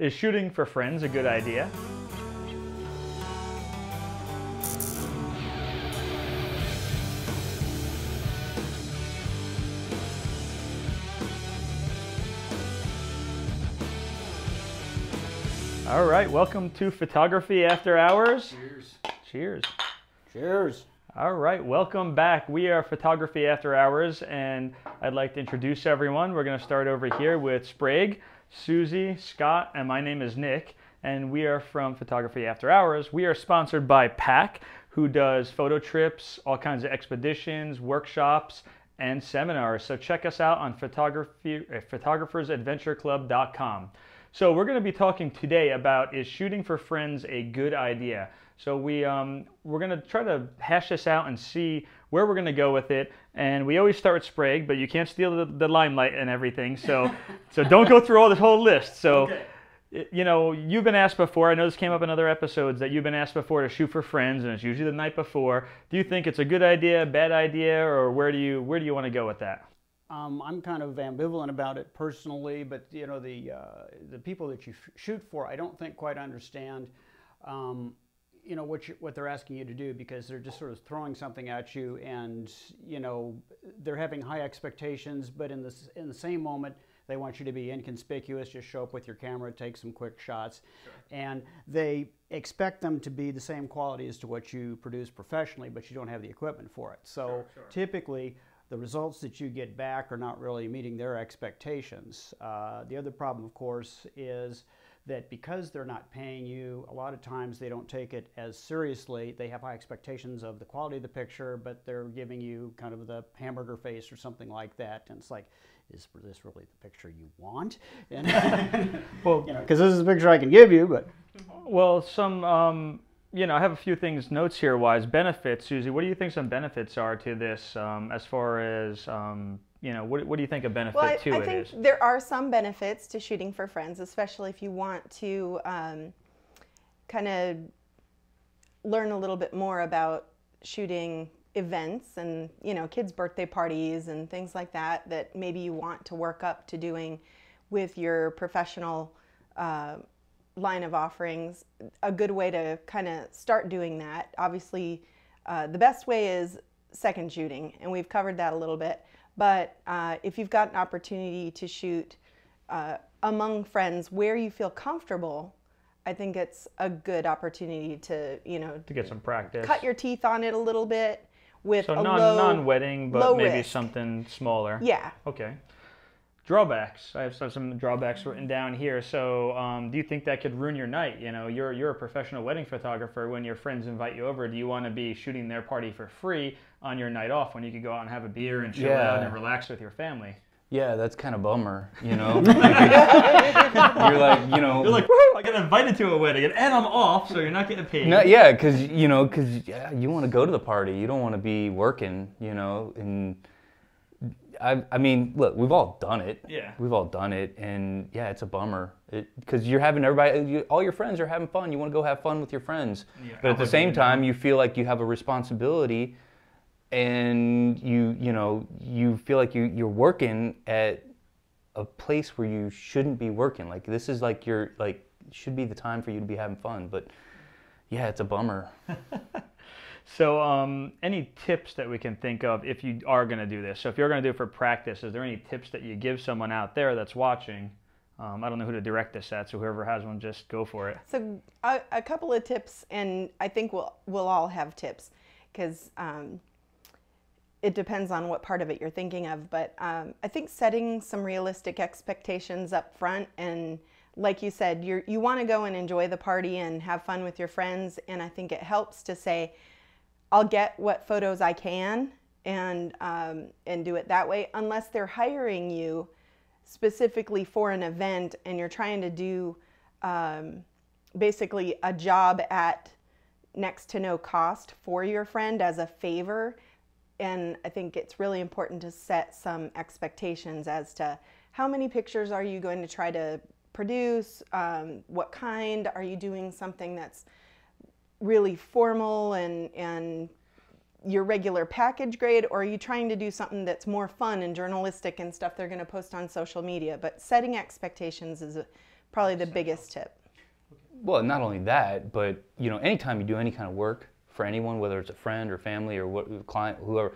Is shooting for friends a good idea? All right, welcome to Photography After Hours. Cheers. Cheers. Cheers. All right, welcome back. We are Photography After Hours, and I'd like to introduce everyone. We're going to start over here with Sprague, Susie, Scott, and my name is Nick, and we are from Photography After Hours. We are sponsored by PAC, who does photo trips, all kinds of expeditions, workshops, and seminars. So check us out on photographersadventureclub.com. So we're going to be talking today about, is shooting for friends a good idea? So we're going to try to hash this out and see where we're going to go with it. And we always start with Sprague, but you can't steal the limelight and everything. So don't go through all this whole list. So, okay. You know, you've been asked before, I know this came up in other episodes, that you've been asked before to shoot for friends, and it's usually the night before. Do you think it's a good idea, bad idea, or where do you want to go with that? I'm kind of ambivalent about it personally, but you know, the people that you shoot for, I don't think quite understand you know, what they're asking you to do, because they're just sort of throwing something at you, and you know, they're having high expectations, but in the same moment they want you to be inconspicuous, just show up with your camera, take some quick shots. Sure. And they expect them to be the same quality as to what you produce professionally, but you don't have the equipment for it. So sure. Typically the results that you get back are not really meeting their expectations. The other problem, of course, is that because they're not paying you, a lot of times they don't take it as seriously. They have high expectations of the quality of the picture, but they're giving you kind of the hamburger face or something like that. And it's like, is this really the picture you want? And well, you know, because this is a picture I can give you, but. Well, you know, I have a few things, notes here wise. Benefits, Susie, what do you think some benefits are to this as far as, you know, what do you think a benefit to it is? I think there are some benefits to shooting for friends, especially if you want to kind of learn a little bit more about shooting events and, you know, kids' birthday parties and things like that, that maybe you want to work up to doing with your professional line of offerings. A good way to kind of start doing that, obviously, the best way is second shooting, and we've covered that a little bit. But if you've got an opportunity to shoot among friends where you feel comfortable, I think it's a good opportunity to, you know, to get some practice. Cut your teeth on it a little bit with so a non-wedding, but maybe risk. Something smaller. Yeah. Okay. Drawbacks. I have some drawbacks written down here. So do you think that could ruin your night? You know, you're a professional wedding photographer. When your friends invite you over, do you want to be shooting their party for free on your night off when you could go out and have a beer and chill out and relax with your family? Yeah, that's kind of bummer, you know? You're like, you know... You're like, woohoo, I got invited to a wedding, and I'm off, so you're not getting paid. No, yeah, because you want to go to the party. You don't want to be working, you know? And I mean, look, we've all done it. Yeah. We've all done it, and yeah, it's a bummer. Because you're having all your friends are having fun. You want to go have fun with your friends. Yeah, but at the same time, you feel like you have a responsibility, and you feel like you're working at a place where you shouldn't be working. Like, this is like should be the time for you to be having fun. But yeah, it's a bummer. So any tips that we can think of if you are going to do this? So if you're going to do it for practice, is there any tips that you give someone out there that's watching? I don't know who to direct this at, so whoever has one, just go for it. So a couple of tips, and I think we'll all have tips, because it depends on what part of it you're thinking of. But I think setting some realistic expectations up front, and like you said, you want to go and enjoy the party and have fun with your friends, and I think it helps to say, I'll get what photos I can and do it that way, unless they're hiring you specifically for an event and you're trying to do basically a job at next to no cost for your friend as a favor. And I think it's really important to set some expectations as to how many pictures are you going to try to produce, what kind, are you doing something that's really formal and your regular package grade, or are you trying to do something that's more fun and journalistic and stuff they're going to post on social media? But setting expectations is probably the biggest tip. Well, not only that, but anytime you do any kind of work for anyone, whether it's a friend or family or what client, whoever,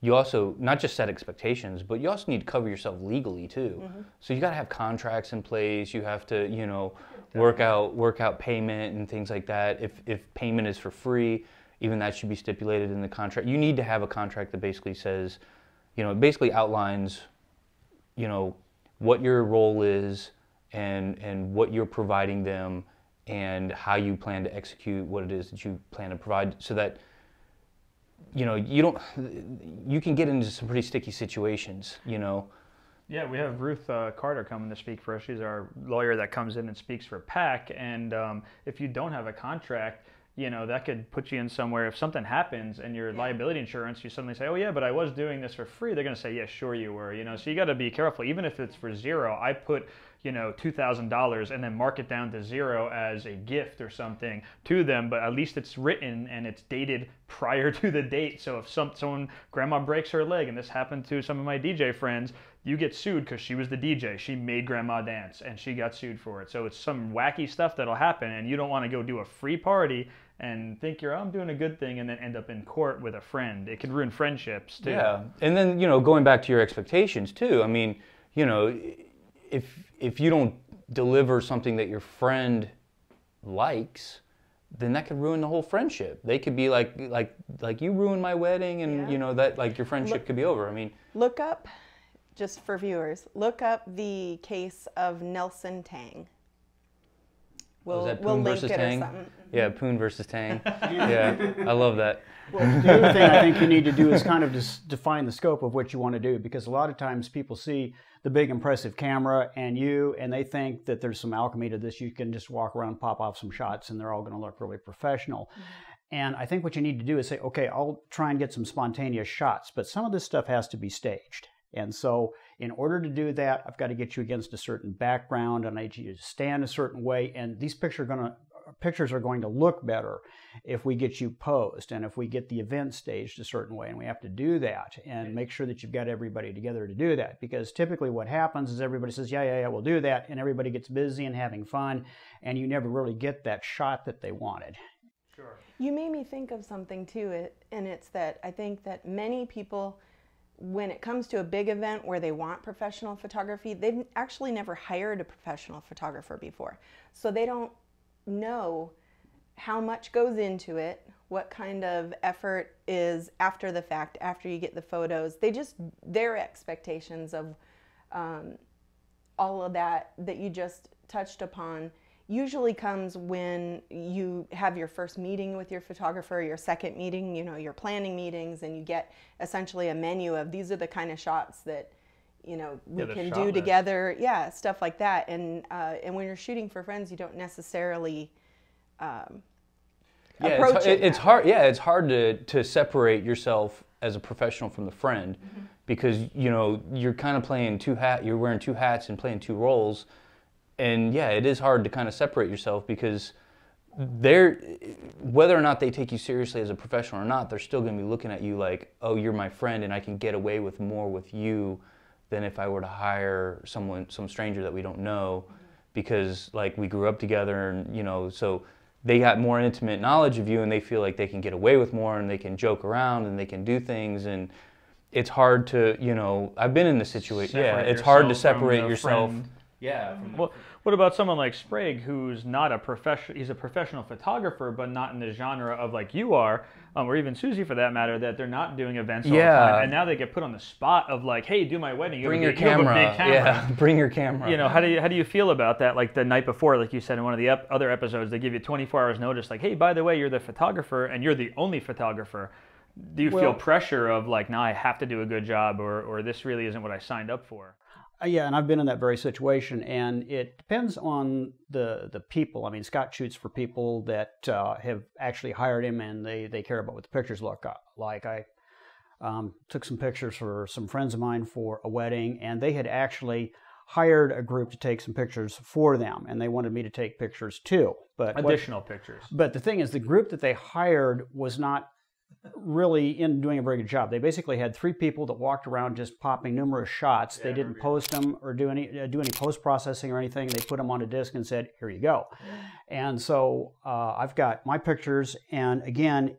you also not just set expectations, but you also need to cover yourself legally too. So you got to have contracts in place. You have to, work out payment and things like that. If payment is for free, even that should be stipulated in the contract. You need to have a contract that basically says, it basically outlines, what your role is and what you're providing them and how you plan to execute what it is that you plan to provide, so that you can get into some pretty sticky situations. Yeah, we have Ruth Carter coming to speak for us. She's our lawyer that comes in and speaks for PAC. And if you don't have a contract, that could put you in somewhere. If something happens and your liability insurance, you suddenly say, oh yeah, but I was doing this for free. They're going to say, yeah, sure you were. So you got to be careful. Even if it's for zero, I put $2,000 and then mark it down to zero as a gift or something to them, but at least it's written and it's dated prior to the date. So if someone, grandma breaks her leg, and this happened to some of my DJ friends, you get sued because she was the DJ. She made grandma dance and she got sued for it. So it's some wacky stuff that'll happen, and you don't want to go do a free party and think I'm doing a good thing and then end up in court with a friend. It can ruin friendships too. Yeah, and then going back to your expectations too. I mean, if you don't deliver something that your friend likes, then that could ruin the whole friendship. They could be like you ruined my wedding, and that your friendship could be over. I mean, look up, just for viewers, look up the case of Nelson Tang. We'll link it Tang? Or something. Yeah, Poon versus Tang. Yeah, I love that. Well, the other thing I think you need to do is kind of just define the scope of what you want to do, because a lot of times people see the big impressive camera and they think that there's some alchemy to this. You can just walk around, pop off some shots, and they're all going to look really professional. And I think what you need to do is say, okay, I'll try and get some spontaneous shots, but some of this stuff has to be staged. And so in order to do that, I've got to get you against a certain background, and I need you to stand a certain way, and these pictures are going to look better if we get you posed and if we get the event staged a certain way, and we have to do that and make sure that you've got everybody together to do that, because typically what happens is everybody says, yeah, we'll do that, and everybody gets busy and having fun, and you never really get that shot that they wanted. Sure. You made me think of something too, and it's that I think that many people, when it comes to a big event where they want professional photography, they've actually never hired a professional photographer before. So they don't know how much goes into it, what kind of effort is after the fact, after you get the photos. Their expectations of all of that you just touched upon usually comes when you have your first meeting with your photographer, your second meeting, your planning meetings, and you get essentially a menu of these are the kind of shots that we can do together, stuff like that. And when you're shooting for friends, you don't necessarily approach it. It's hard. Yeah, it's hard to separate yourself as a professional from the friend, because you're kind of playing you're wearing two hats and playing two roles. And yeah, it is hard to kind of separate yourself, because whether or not they take you seriously as a professional or not, they're still going to be looking at you like, oh, you're my friend, and I can get away with more with you than if I were to hire some stranger that we don't know, because we grew up together, and so they got more intimate knowledge of you, and they feel like they can get away with more, and they can joke around, and they can do things, and it's hard to, I've been in this situation. Yeah, it's hard to separate yourself. Yeah. Well, what about someone like Sprague, who's not a professional? He's a professional photographer, but not in the genre of like you are, or even Susie for that matter. That they're not doing events all the time, and now they get put on the spot of like, "Hey, do my wedding. Bring your camera. You have a big camera. Yeah, bring your camera. How do you feel about that? Like the night before, like you said in one of the other episodes, they give you 24 hours notice. Like, hey, by the way, you're the photographer, and you're the only photographer. Do you feel pressure of like, now I have to do a good job, or this really isn't what I signed up for? Yeah, and I've been in that very situation, and it depends on the people. I mean, Scott shoots for people that have actually hired him, and they care about what the pictures look like. I took some pictures for some friends of mine for a wedding, and they had actually hired a group to take some pictures for them, and they wanted me to take pictures too. But additional pictures. But the thing is, the group that they hired was not really in doing a very good job. They basically had 3 people that walked around just popping numerous shots. They didn't post them or do any post processing or anything. They put them on a disc and said, "Here you go." And so I've got my pictures, and again,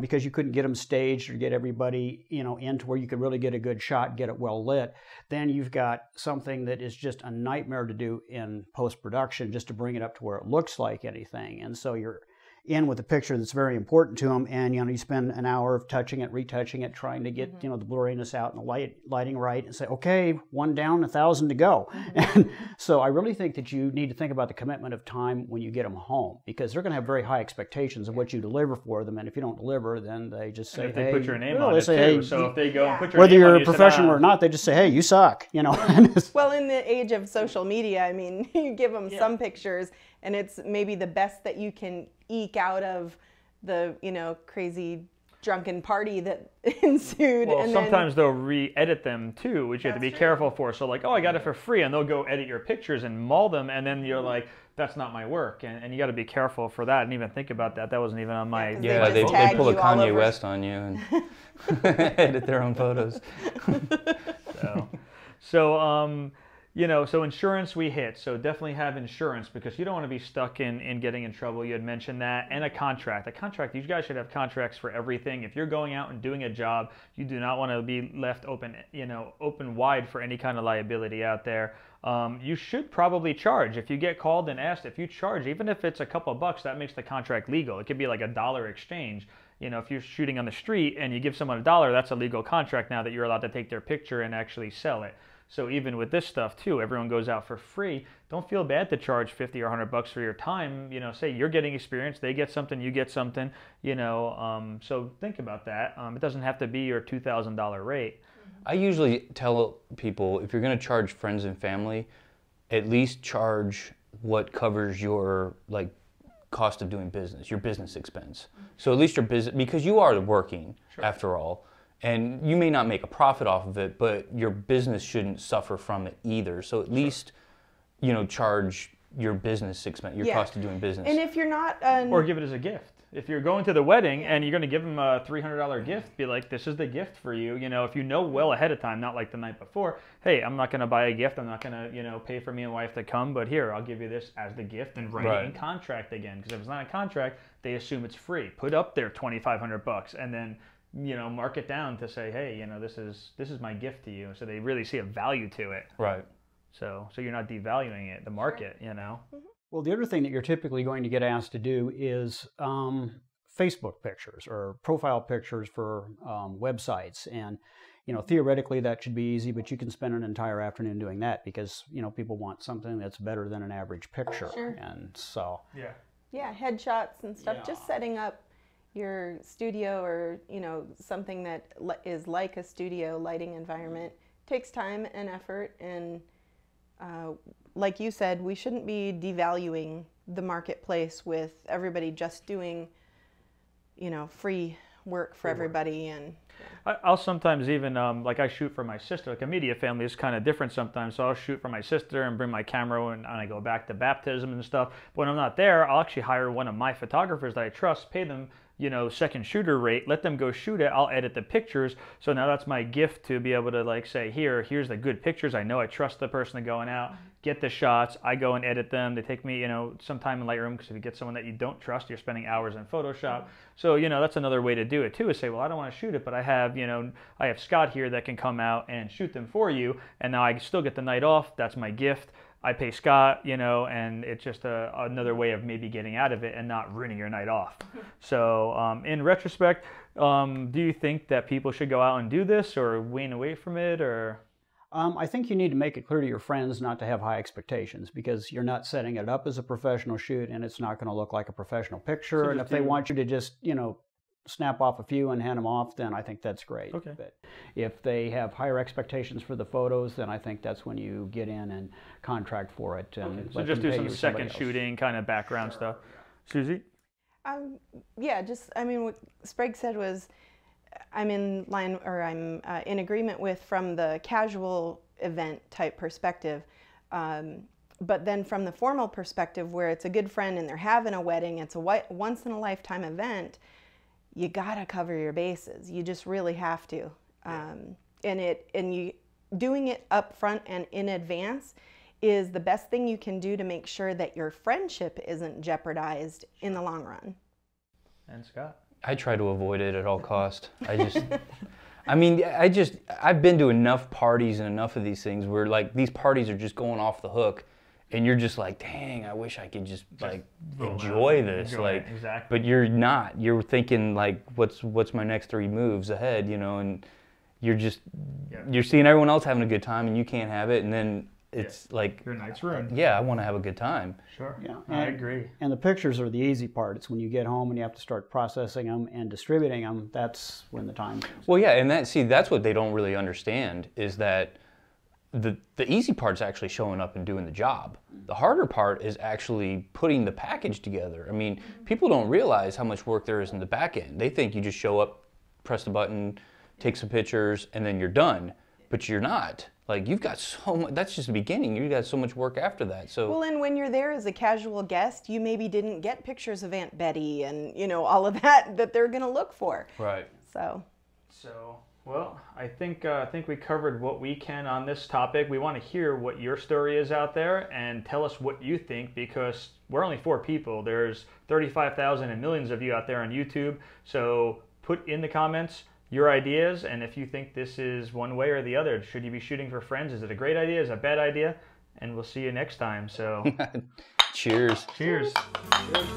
because you couldn't get them staged or get everybody, into where you could really get a good shot, get it well lit, then you've got something that is just a nightmare to do in post-production just to bring it up to where it looks like anything. And so you're in with a picture that's very important to them, and you spend an hour of touching it, retouching it, trying to get the blurriness out and the lighting right, and say, okay, 1 down, 1,000 to go. And so I really think that you need to think about the commitment of time when you get them home, because they're going to have very high expectations of what you deliver for them, and if you don't deliver, then they just say, and if they hey, put your name on it say, too. Hey, so if they go and put your whether name you're on a professional or not, they just say, hey, you suck. Well, in the age of social media, I mean, you give them some pictures, and it's maybe the best that you can eke out of the crazy drunken party that ensued. Well, and sometimes they'll re-edit them too, which you have to be careful for. So like, oh, I got it for free, and they'll go edit your pictures and maul them, and then you're like, that's not my work, and you got to be careful for that and even think about that. That wasn't even on my. Yeah, they pull a Kanye West on you and edit their own photos. So insurance we hit. So definitely have insurance, because you don't want to be stuck in getting in trouble. You had mentioned that. And a contract. You guys should have contracts for everything. If you're going out and doing a job, you do not want to be left open wide for any kind of liability out there. You should probably charge. If you get called and asked, if you charge, even if it's a couple of bucks, that makes the contract legal. It could be like $1 exchange. If you're shooting on the street and you give someone $1, that's a legal contract now that you're allowed to take their picture and actually sell it. So even with this stuff too, everyone goes out for free. Don't feel bad to charge $50 or $100 for your time. Say you're getting experience, they get something, you get something. So think about that. It doesn't have to be your $2,000 rate. I usually tell people, if you're going to charge friends and family, at least charge what covers your cost of doing business, your business expense. So at least your business, because you are working after all. And you may not make a profit off of it, but your business shouldn't suffer from it either. So at least, charge your business expense, your cost of doing business. And if you're not... Or give it as a gift. If you're going to the wedding and you're going to give them a $300 gift, be like, this is the gift for you. If you know well ahead of time, not like the night before, hey, I'm not going to buy a gift. I'm not going to, pay for me and wife to come, but here, I'll give you this as the gift and write it in contract again. Because if it's not a contract, they assume it's free. Put up there $2,500 and then... mark it down to say, hey, this is my gift to you. So they really see a value to it. Right. So you're not devaluing it, the market, Well, the other thing that you're typically going to get asked to do is Facebook pictures or profile pictures for websites. And, theoretically that should be easy, but you can spend an entire afternoon doing that because, people want something that's better than an average picture. Sure. And so... Yeah, headshots and stuff. Just setting up your studio or something that is like a studio lighting environment takes time and effort, and like you said, we shouldn't be devaluing the marketplace with everybody just doing free work for everybody. And I'll sometimes even I shoot for my sister. Like a media family is kind of different sometimes, so I'll shoot for my sister and bring my camera and I go back to baptism and stuff. But when I'm not there, I'll actually hire one of my photographers that I trust, pay them second shooter rate, let them go shoot it. I'll edit the pictures. So now that's my gift to be able to say, here's the good pictures. I know I trust the person going out, get the shots. I go and edit them. They take me, some time in Lightroom, because if you get someone that you don't trust, you're spending hours in Photoshop. So, that's another way to do it too, is say, well, I don't want to shoot it, but I have Scott here that can come out and shoot them for you. And now I still get the night off. That's my gift. I pay Scott, and it's just another way of maybe getting out of it and not ruining your night off. So in retrospect, do you think that people should go out and do this or wane away from it, or? I think you need to make it clear to your friends not to have high expectations, because you're not setting it up as a professional shoot and it's not going to look like a professional picture. So and if they want you to just, snap off a few and hand them off, then I think that's great. Okay. But if they have higher expectations for the photos, then I think that's when you get in and contract for it. And so just do some second shooting kind of background stuff. Susie? What Sprague said was, I'm in line, or I'm in agreement with from the casual event type perspective. But then from the formal perspective, where it's a good friend and they're having a wedding, it's a once in a lifetime event, you gotta cover your bases. You just really have to. Doing it up front and in advance is the best thing you can do to make sure that your friendship isn't jeopardized in the long run. And Scott? I try to avoid it at all cost. I've been to enough parties and enough of these things where like these parties are just going off the hook, and you're just like, dang, I wish I could just like enjoy this. Exactly. But you're not. You're thinking like, what's my next 3 moves ahead, you know, and you're seeing everyone else having a good time and you can't have it, and then it's like your night's ruined. Yeah, I want to have a good time. Sure. Yeah, I agree. And the pictures are the easy part. It's when you get home and you have to start processing them and distributing them. That's when the time comes. Well, yeah, and that's what they don't really understand is that the easy part's actually showing up and doing the job. The harder part is actually putting the package together. I mean, people don't realize how much work there is in the back end. They think you just show up, press the button, take some pictures, and then you're done. But you're not. Like, you've got so much, that's just the beginning. You've got so much work after that. So well, and when you're there as a casual guest, you maybe didn't get pictures of Aunt Betty and, you know, all of that they're going to look for. Right. So, well, I think we covered what we can on this topic. We want to hear what your story is out there and tell us what you think, because we're only 4 people. There's 35,000 and millions of you out there on YouTube. So put in the comments your ideas, and if you think this is one way or the other. Should you be shooting for friends? Is it a great idea? Is it a bad idea? And we'll see you next time. So Cheers. Cheers. Cheers.